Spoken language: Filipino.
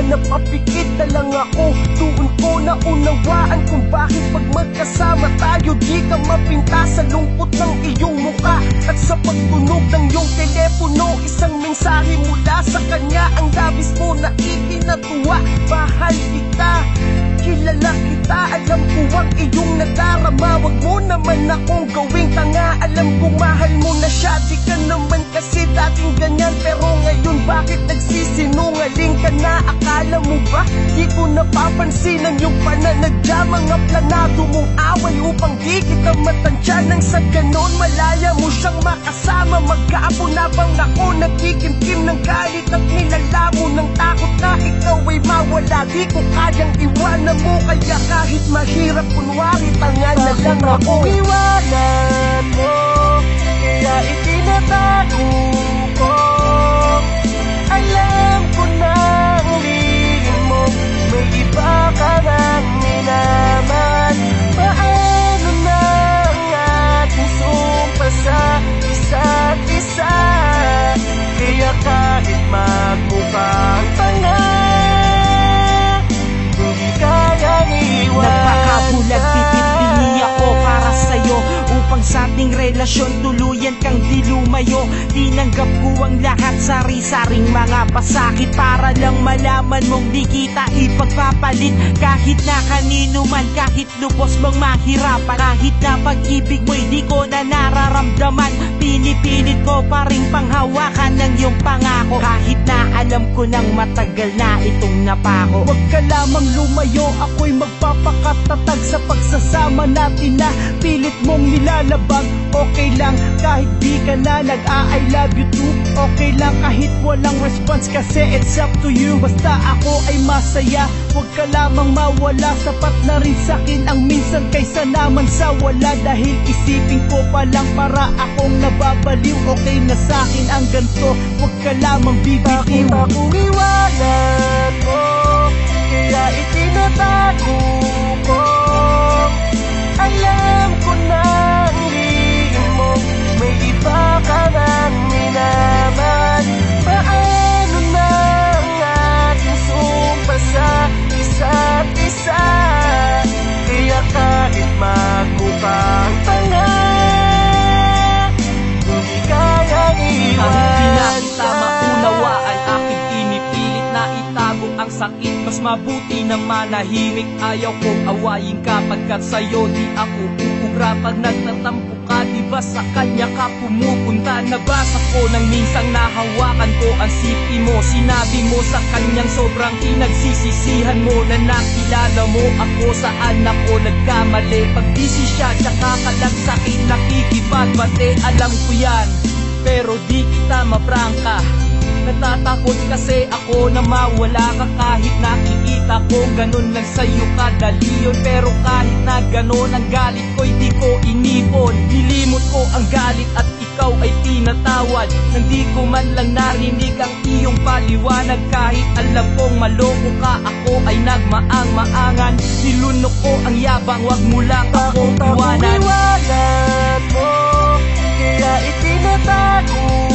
napapikit na lang ako. Doon ko naunawaan kung bakit pag magkasama tayo di ka mapinta sa lungkot ng iyong muka. At sa pagtunog ng iyong telepono, isang mensahe mula sa kanya ang labis mo na ikinatuwa. Mahal kita, kilala kita, alam ko ang iyong nadarama. Wag mo naman akong gawing tanga, alam kong mahal mo na siya. Di ka naman kasi dating ganyan, pero ngayon bakit nagsisinungaling ka na? Akala mo ba di ko napapansin ang iyong pananadya? Mga planado mong away upang di kita matansya. Nang sa ganon malaya mo siyang makasama, magkaapon na bang ako nagkikimkim ng galit at nilalamu ng takot na ikaw ay mawala. Di ko kayang iwanan mo, kaya kahit mahirap kunwari tanga na lang ako. Iwanan mo, kaya itinatago ko. Alam ko na ang lihim mo, may iba ka nang ninaman. Paano na ang ating sumpa sa isa't isa? Kaya kahit magmukhang tanga, hindi kayang iwanan. Nagpakabulag, titipini ako para sa'yo, upang sa ating relasyon tuluyan kang di lumayo. Tinanggap ko ang lahat, sari-saring mga pasakit, para lang malaman mong di kita ipagpapalit. Kahit na kanino man, kahit lubos mong mahirapan, kahit na pag-ibig mo'y di ko na nararamdaman, pinipilit ko pa rin panghawakan ng iyong pangako. Kahit na alam ko nang matagal na itong napako. Huwag ka lamang lumayo, ako'y magpapakatatag sa pagsasama natin na pilit mong nilalabag. Okay lang kahit di ka na nag-I love you too. Okay lang kahit walang response, kasi it's up to you. Basta ako ay masaya, huwag ka lamang mawala. Sapat na rin sa'kin ang minsan kaysa naman sa wala. Dahil isipin ko pa lang para akong nababaliw. Okay na sa'kin ang ganito, huwag ka lamang bibitiw. Bakit akong iwanan mo, kaya itinatago ko. Alam ko na ang lihim mo, may iba ka nang minaman. Paano na ang ating sumpa sa isa't isa? Kaya kahit magmukhang tanga, hindi kayang Kahit di na iwanan kita ka. maunawaan, aking pinipilit na itago ang sakit. Mas mabuti na manahimik, ayaw kong awayin ka, pagkat sa'yo di ako uugra. Pag nagtatampo ka, di ba sa kanya ka pumupunta? Nabasa ko nang minsang nahawakan ko ang sipi mo. Sinabi mo sa kanyang sobrang pinagsisisihan mo, na nakilala mo ako, saan ako nagkamali. Pag busy siya, tsaka ka lang sa'kin nakikipagbate. Alam ko yan, pero di kita maprangka. Natatakot kasi ako na mawala ka, kahit nakikita ko ganun lang sa'yo kadali yun. Pero kahit na ganun ang galit ko'y di ko inipon. Nilimot ko ang galit at ikaw ay tinatawad, nang di ko man lang narinig ang iyong paliwanag. Kahit alam kong maloko ka, ako ay nagmaang-maangan. Nilunok ko ang yabang, wag mo lang akong iwanan. Iwanan mo, kaya itinatago